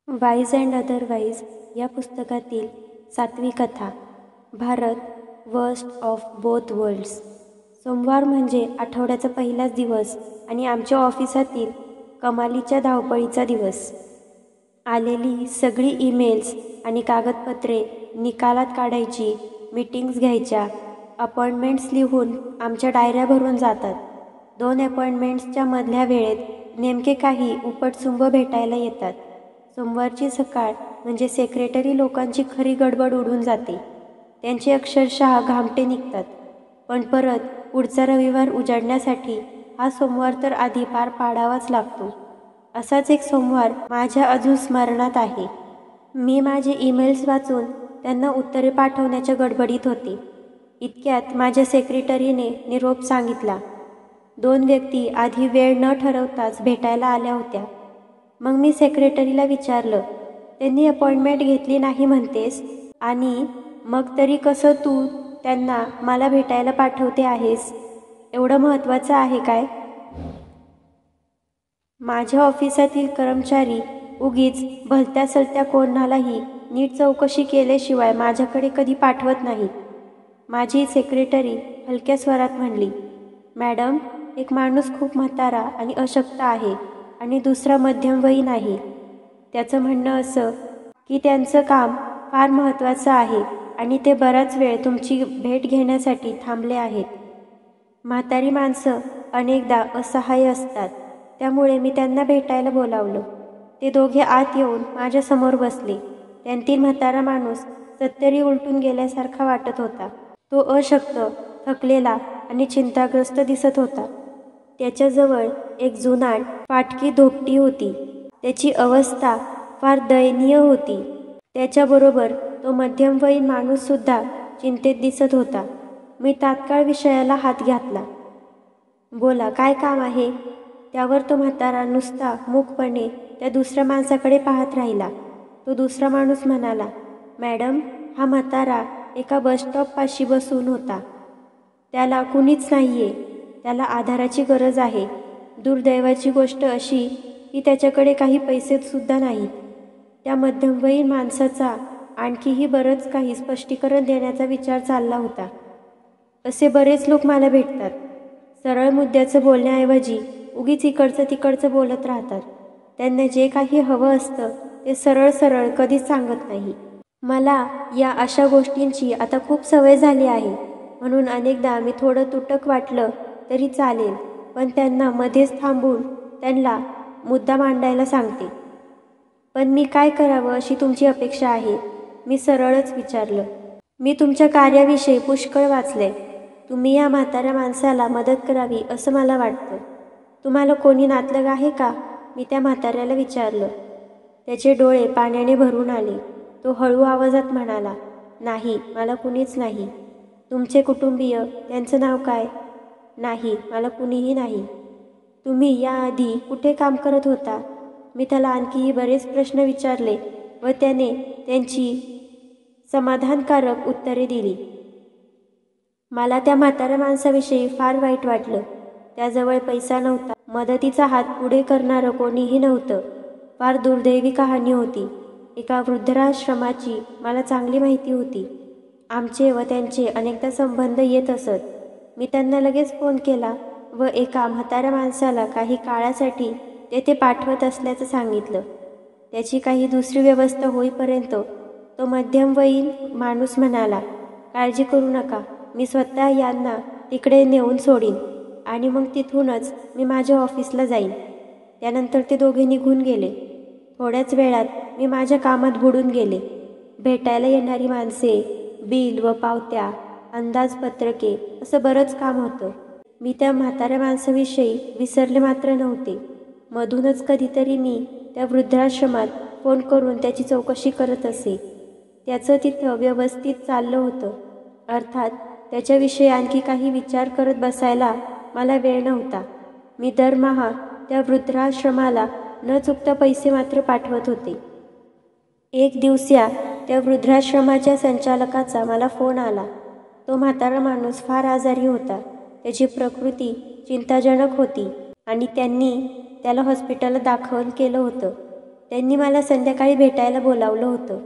Wise and otherwise या पुस्तकातील 7वी कथा Bharat worst of both worlds. सोमवार म्हणजे आठवड्याचा पहिलाच दिवस आणि आमच्या ऑफिसातील कमालीच्या धावपळीचा दिवस. आलेली सगळी ईमेल्स आणि कागदपत्रे निकालात काढायची, मीटिंग्स घ्यायच्या, अपॉइंटमेंट्स लिहून आमच्या डायऱ्या भरून जातात. 2 अपॉइंटमेंट्सच्या मधल्या वेळेत नेमके काही उपटसुंब भेटायला येतात. सोमवारची सकाळ म्हणजे सेक्रेटरी लोकांची खरी गडबड उडून जाते. त्यांचे अक्षरशः घामटे निघतात. पण परत पुढचा रविवार उजाडण्यासाठी हा सोमवार तर आधी पार पाडावाच लागतो. असाच एक सोमवार माझ्या अजून स्मरणात आहे. मी माझे ईमेल्स वाचून त्यांना उत्तरे पाठवण्याच्या गडबडीत होते. इतक्यात माझ्या सेक्रेटरीने निरोप सांगितला. 2 व्यक्ती आधी वेळ न ठरवताच भेटायला आल्या होत्या. मग मी सेक्रेटरीला विचारलं, त्यांनी अपॉइंटमेंट घेतली नाही म्हणतेस आणि मग तरी कसं तू त्यांना मला भेटायला पाठवते आहेस? एवढं महत्त्वाचं आहे काय? माझ्या ऑफिसातील कर्मचारी उगीच भलत्या सलत्या कोणालाही नीट चौकशी केल्याशिवाय माझ्याकडे कधी पाठवत नाहीत. माझी सेक्रेटरी हलक्या स्वरात म्हणली, मॅडम, एक माणूस खूप म्हातारा आणि अशक्त आहे आणि दुसरा मध्यमवयीन आहे. त्याचं म्हणणं असं की त्यांचं काम फार महत्त्वाचं आहे आणि ते बराच वेळ तुमची भेट घेण्यासाठी थांबले आहेत. म्हातारी माणसं अनेकदा असहाय्य असतात, त्यामुळे मी त्यांना भेटायला बोलावलं. ते दोघे आत येऊन माझ्यासमोर बसले. त्यांतील म्हातारा माणूस 70 उलटून गेल्यासारखा वाटत होता. तो अशक्त, थकलेला आणि चिंताग्रस्त दिसत होता. त्याच्याजवळ एक जुनाट फाटकी धोपटी होती. त्याची अवस्था फार दयनीय होती. त्याच्याबरोबर तो मध्यमवयीन माणूससुद्धा चिंतेत दिसत होता. मी तात्काळ विषयाला हात घातला. बोला, काय काम आहे? त्यावर तो म्हातारा नुसता मूकपणे त्या दुसऱ्या माणसाकडे पाहत राहिला. तो दुसरा माणूस म्हणाला, मॅडम, हा म्हातारा एका बसस्टॉपपाशी बसून होता. त्याला कुणीच नाहीये. त्याला आधाराची गरज आहे. दुर्दैवाची गोष्ट अशी की त्याच्याकडे काही पैसेसुद्धा नाहीत. त्या मध्यमवयीन माणसाचा आणखीही बरंच काही स्पष्टीकरण देण्याचा विचार चालला होता. असे बरेच लोक मला भेटतात. सरळ मुद्द्याचं बोलण्याऐवजी उगीच इकडचं तिकडचं बोलत राहतात. त्यांना जे काही हवं असतं ते सरळ सरळ कधीच सांगत नाही. मला या अशा गोष्टींची आता खूप सवय झाली आहे. म्हणून अनेकदा मी थोडं तुटक वाटलं तरी चालेल, पण त्यांना मध्येच थांबून त्यांना मुद्दा मांडायला सांगते. पण मी काय करावं अशी तुमची अपेक्षा आहे? मी सरळच विचारलं. मी तुमच्या कार्याविषयी पुष्कळ वाचलंय. तुम्ही या म्हाताऱ्या माणसाला मदत करावी असं मला वाटतं. तुम्हाला कोणी नातलग आहे का? मी त्या म्हाताऱ्याला विचारलं. त्याचे डोळे पाण्याने भरून आले. तो हळू आवाजात म्हणाला, नाही, मला कुणीच नाही. तुमचे कुटुंबीय, त्यांचं नाव काय? नाही, मला कुणीही नाही. तुम्ही याआधी कुठे काम करत होता? मी त्याला आणखीही बरेच प्रश्न विचारले व त्याने त्यांची समाधानकारक उत्तरे दिली. मला त्या म्हाताऱ्या माणसाविषयी फार वाईट वाटलं. त्याजवळ पैसा नव्हता. मदतीचा हात पुढे करणारं कोणीही नव्हतं. फार दुर्दैवी कहाणी होती. एका वृद्धाश्रमाची मला चांगली माहिती होती. आमचे व त्यांचे अनेकदा संबंध येत असत. मी त्यांना लगेच फोन केला व एका म्हाताऱ्या माणसाला काही काळासाठी तेथे पाठवत असल्याचं सांगितलं. त्याची काही दुसरी व्यवस्था होईपर्यंत तो मध्यमवयीन माणूस म्हणाला, काळजी करू नका, मी स्वतः यांना तिकडे नेऊन सोडीन आणि मग तिथूनच मी माझ्या ऑफिसला जाईन. त्यानंतर ते दोघे निघून गेले. थोड्याच वेळात मी माझ्या कामात बुडून गेले. भेटायला येणारी माणसे, बिल व पावत्या, अंदाजपत्रके असं बरंच काम होतं. मी त्या म्हाताऱ्या माणसाविषयी विसरले मात्र नव्हते. मधूनच कधीतरी मी त्या वृद्धाश्रमात फोन करून त्याची चौकशी करत असे. त्याचं तिथं व्यवस्थित चाललं होतं. अर्थात त्याच्याविषयी आणखी काही विचार करत बसायला मला वेळ नव्हता. मी दरमहा त्या वृद्धाश्रमाला न चुकता पैसे मात्र पाठवत होते. एक दिवसा त्या वृद्धाश्रमाच्या संचालकाचा मला फोन आला. तो म्हातारा माणूस फार आजारी होता. त्याची प्रकृती चिंताजनक होती आणि त्यांनी त्याला हॉस्पिटलला दाखल केलं होतं. त्यांनी मला संध्याकाळी भेटायला बोलावलं होतं.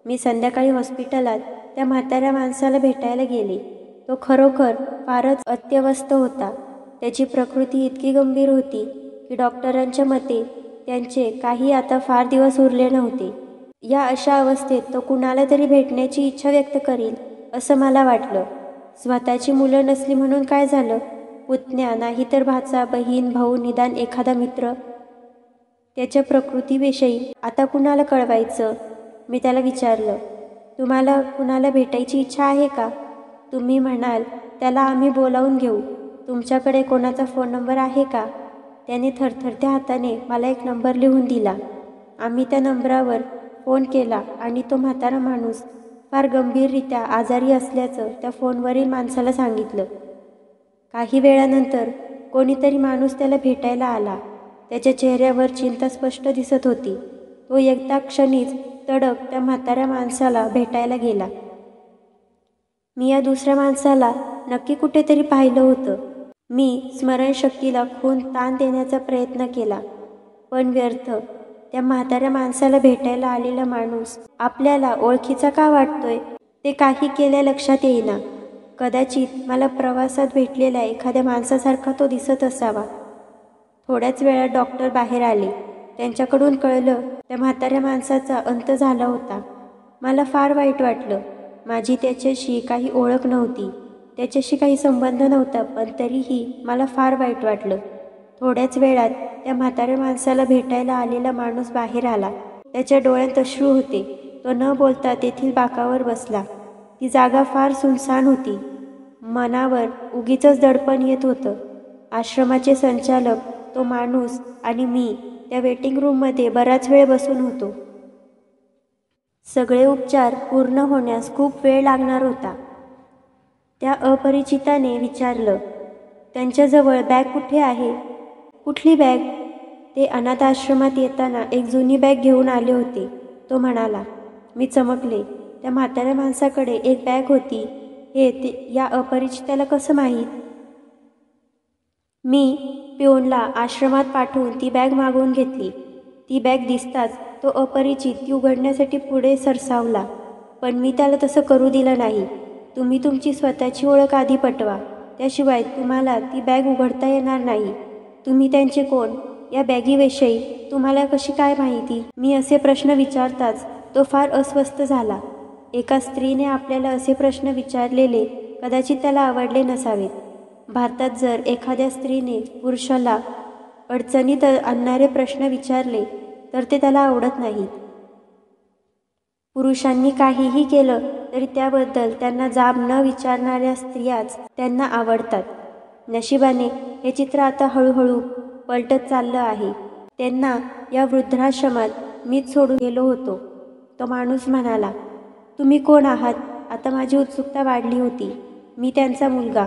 मी संध्याकाळी हॉस्पिटलात त्या म्हाताऱ्या माणसाला भेटायला गेले. तो खरोखर फारच अत्यवस्थ होता. त्याची प्रकृती इतकी गंभीर होती की डॉक्टरांच्या मते त्यांचे काही आता फार दिवस उरले नव्हते. या अशा अवस्थेत तो कुणाला तरी भेटण्याची इच्छा व्यक्त करील असं मला वाटलं. स्वतःची मुलं नसली म्हणून काय झालं? पुतण्या, नाहीतर भाचा, बहीण, भाऊ, निदान एखादा मित्र. त्याच्या प्रकृतीविषयी आता कुणाला कळवायचं? मी त्याला विचारलं, तुम्हाला कुणाला भेटायची इच्छा आहे का? तुम्ही म्हणाल त्याला आम्ही बोलावून घेऊ. तुमच्याकडे कोणाचा फोन नंबर आहे का? त्याने थरथरत्या हाताने मला एक नंबर लिहून दिला. आम्ही त्या नंबरावर फोन केला आणि तो म्हातारा माणूस फार गंभीररित्या आजारी असल्याचं त्या फोनवरील माणसाला सांगितलं. काही वेळानंतर कोणीतरी माणूस त्याला भेटायला आला. त्याच्या चेहऱ्यावर चिंता स्पष्ट दिसत होती. तो एकदा क्षणीच तडक त्या म्हाताऱ्या माणसाला भेटायला गेला. मी या दुसऱ्या माणसाला नक्की कुठेतरी पाहिलं होतं. मी स्मरणशक्तीला खून ताण देण्याचा प्रयत्न केला, पण व्यर्थ. त्या म्हाताऱ्या माणसाला भेटायला आलेला माणूस आपल्याला ओळखीचा का वाटतोय ते काही केल्या लक्षात येईना. कदाचित मला प्रवासात भेटलेल्या एखाद्या माणसासारखा तो दिसत असावा. थोड्याच वेळात डॉक्टर बाहेर आले. त्यांच्याकडून कळलं त्या म्हाताऱ्या माणसाचा अंत झाला होता. मला फार वाईट वाटलं. माझी त्याच्याशी काही ओळख नव्हती, त्याच्याशी काही संबंध नव्हता, पण तरीही मला फार वाईट वाटलं. थोड्याच वेळात त्या म्हाताऱ्या माणसाला भेटायला आलेला माणूस बाहेर आला. त्याच्या डोळ्यात अश्रू होते. तो न बोलता तेथील बाकावर बसला. ती जागा फार सुनसान होती. मनावर उगीचच दडपण येत होतं. आश्रमाचे संचालक, तो माणूस आणि मी त्या वेटिंग रूममध्ये बराच वेळ बसून होतो. सगळे उपचार पूर्ण होण्यास खूप वेळ लागणार होता. त्या अपरिचिताने विचारलं, त्यांच्याजवळ बॅग कुठे आहे? कुठली बॅग? ते अनाथ आश्रमात येताना एक जुनी बॅग घेऊन आले होते, तो म्हणाला. मी चमकले. त्या म्हाताऱ्या माणसाकडे एक बॅग होती हे या अपरिचिताला कसं माहीत? मी पिऊनला आश्रमात पाठवून ती बॅग मागवून घेतली. ती बॅग दिसताच तो अपरिचित ती उघडण्यासाठी पुढे सरसावला, पण मी त्याला तसं करू दिलं नाही. तुम्ही तुमची स्वतःची ओळख आधी पटवा, त्याशिवाय तुम्हाला ती बॅग उघडता येणार नाही. तुम्ही त्यांचे कोण? या बॅगीविषयी तुम्हाला कशी काय माहिती? मी असे प्रश्न विचारताच तो फार अस्वस्थ झाला. एका स्त्रीने आपल्याला असे प्रश्न विचारलेले कदाचित त्याला आवडले नसावेत. भारतात जर एखाद्या स्त्रीने पुरुषाला अडचणीत आणणारे प्रश्न विचारले तर ते त्याला आवडत नाहीत. पुरुषांनी काहीही केलं तरी त्याबद्दल त्यांना जाब न विचारणाऱ्या स्त्रियाच त्यांना आवडतात. नशिबाने हे चित्र आता हळूहळू पलटत चाललं आहे. त्यांना या वृद्धाश्रमात मीच सोडून गेलो होतो. तो माणूस म्हणाला, तुम्ही कोण आहात? आता माझी उत्सुकता वाढली होती. मी त्यांचा मुलगा.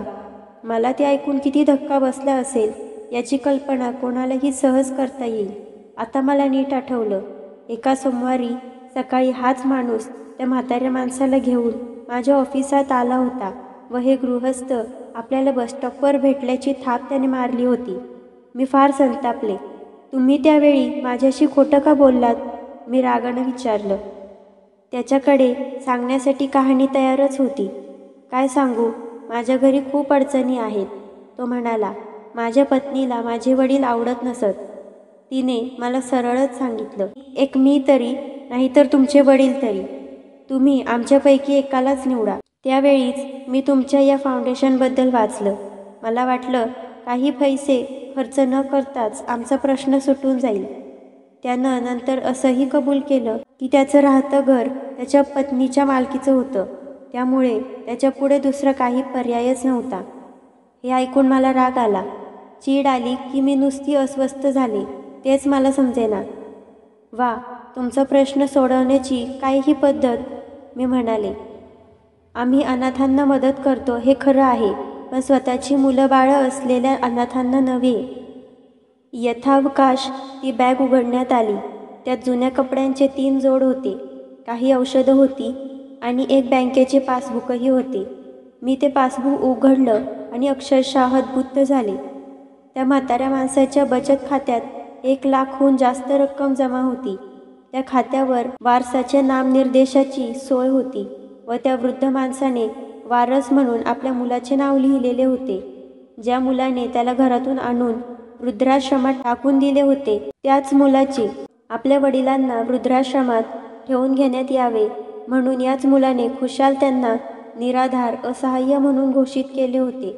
मला ते ऐकून किती धक्का बसला असेल याची कल्पना कोणालाही सहज करता येईल. आता मला नीट आठवलं. एका सोमवारी सकाळी हाच माणूस त्या म्हाताऱ्या माणसाला घेऊन माझ्या ऑफिसात आला होता व हे गृहस्थ आपल्याला बसस्टॉपवर भेटल्याची थाप त्याने मारली होती. मी फार संतापले. तुम्ही त्यावेळी माझ्याशी खोटं का बोललात? मी रागानं विचारलं. त्याच्याकडे सांगण्यासाठी कहाणी तयारच होती. काय सांगू? माझ्या घरी खूप अडचणी आहेत, तो म्हणाला. माझ्या पत्नीला माझे वडील आवडत नसत. तिने मला सरळच सांगितलं, एक मी तरी, नाहीतर तुमचे वडील तरी. तुम्ही आमच्यापैकी एकालाच निवडा. त्यावेळीच मी तुमच्या या फाउंडेशनबद्दल वाचलं. मला वाटलं काही पैसे खर्च न करताच आमचा प्रश्न सुटून जाईल. त्यानं नंतर असंही कबूल केलं की त्याचं राहतं घर त्याच्या पत्नीच्या मालकीचं होतं, त्यामुळे त्याच्यापुढे दुसरा काही पर्यायच नव्हता. हे ऐकून मला राग आला. चीड आली की मी नुसती अस्वस्थ झाले, तेच मला समजेना. वा, तुमचा प्रश्न सोडवण्याची काहीही पद्धत, मी म्हणाले. आम्ही अनाथांना मदत करतो हे खरं आहे, पण स्वतःची मुलं बाळं असलेल्या अनाथांना नव्हे. यथावकाश ती बॅग उघडण्यात आली. त्यात जुन्या कपड्यांचे 3 जोड होते, काही औषधं होती आणि एक बँकेचे पासबुकही होते. मी ते पासबुक उघडलं आणि अक्षरशः हतबुद्ध झाले. त्या म्हाताऱ्या माणसाच्या बचत खात्यात 1 लाखहून जास्त रक्कम जमा होती. त्या खात्यावर वारसाच्या नामनिर्देशाची सोय होती व त्या वृद्ध माणसाने वारस म्हणून आपल्या मुलाचे नाव लिहिलेले होते. ज्या मुलाने त्याला घरातून आणून वृद्धाश्रमात टाकून दिले होते त्याच मुलाची आपल्या वडिलांना वृद्धाश्रमात ठेवून घेण्यात यावे म्हणून याच मुलाने खुशाल त्यांना निराधार असहाय्य म्हणून घोषित केले होते.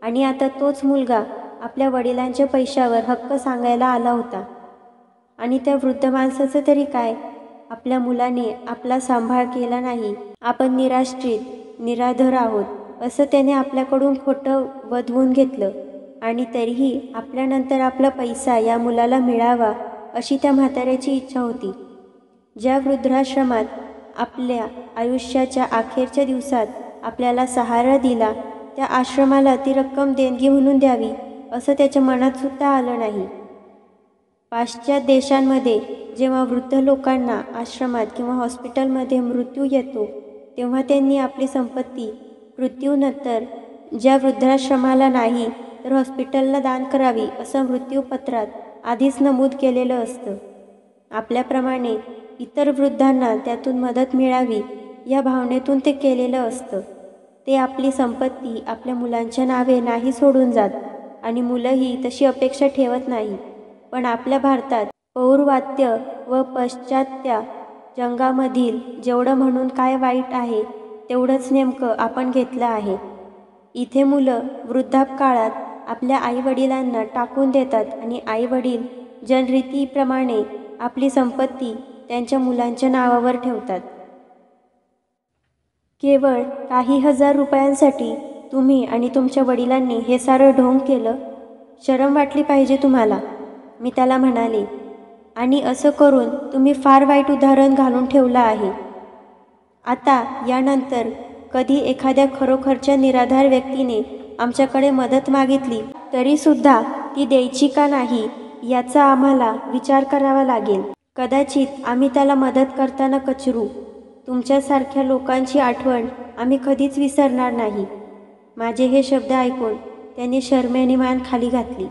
आणि आता तोच मुलगा आपल्या वडिलांच्या पैशावर हक्क सांगायला आला होता. आणि त्या वृद्ध माणसाचं तरी काय? आपल्या मुलाने आपला सांभाळ केला नाही, आपण निराश्रित निराधार आहोत असं त्याने आपल्याकडून खोटं वदवून घेतलं. आणि तरीही आपल्यानंतर आपला पैसा या मुलाला मिळावा अशी त्या म्हाताऱ्याची इच्छा होती. ज्या वृद्धाश्रमात आपल्या आयुष्याच्या अखेरच्या दिवसात आपल्याला सहारा दिला त्या आश्रमाला ती रक्कम देणगी म्हणून द्यावी असं त्याच्या मनात सुद्धा आलं नाही. पाश्चात्य देशांमध्ये जेव्हा वृद्ध लोकांना आश्रमात किंवा हॉस्पिटलमध्ये मृत्यू येतो तेव्हा त्यांनी आपली संपत्ती मृत्यूनंतर ज्या वृद्धाश्रमाला नाही तर हॉस्पिटलला दान करावी असं मृत्यूपत्रात आधीच नमूद केलेलं असतं. आपल्याप्रमाणे इतर वृद्धांना त्यातून मदत मिळावी या भावनेतून ते केलेलं असतं. ते आपली संपत्ती आपल्या मुलांच्या नावे नाही सोडून जात आणि मुलंही तशी अपेक्षा ठेवत नाही. पण आपल्या भारतात पौर्वात्य व पाश्चात्य जगामधील जेवढं म्हणून काय वाईट आहे तेवढंच नेमकं आपण घेतलं आहे. इथे मुलं वृद्धापकाळात आपल्या आईवडिलांना टाकून देतात आणि आईवडील जनरीतीप्रमाणे आपली संपत्ती त्यांच्या मुलांच्या नावावर ठेवतात. केवळ काही हजार रुपयांसाठी तुम्ही आणि तुमच्या वडिलांनी हे सारं ढोंग केलं. शरम वाटली पाहिजे तुम्हाला, मी त्याला म्हणाले. आणि असं करून तुम्ही फार वाईट उदाहरण घालून ठेवलं आहे. आता यानंतर कधी एखाद्या खरोखरच्या निराधार व्यक्तीने आमच्याकडे मदत मागितली तरीसुद्धा ती द्यायची का नाही याचा आम्हाला विचार करावा लागेल. कदाचित आम्ही त्याला मदत करताना कचरू. तुमच्यासारख्या लोकांची आठवण आम्ही कधीच विसरणार नाही. माझे हे शब्द ऐकून त्याने शरमेने मान खाली घातली.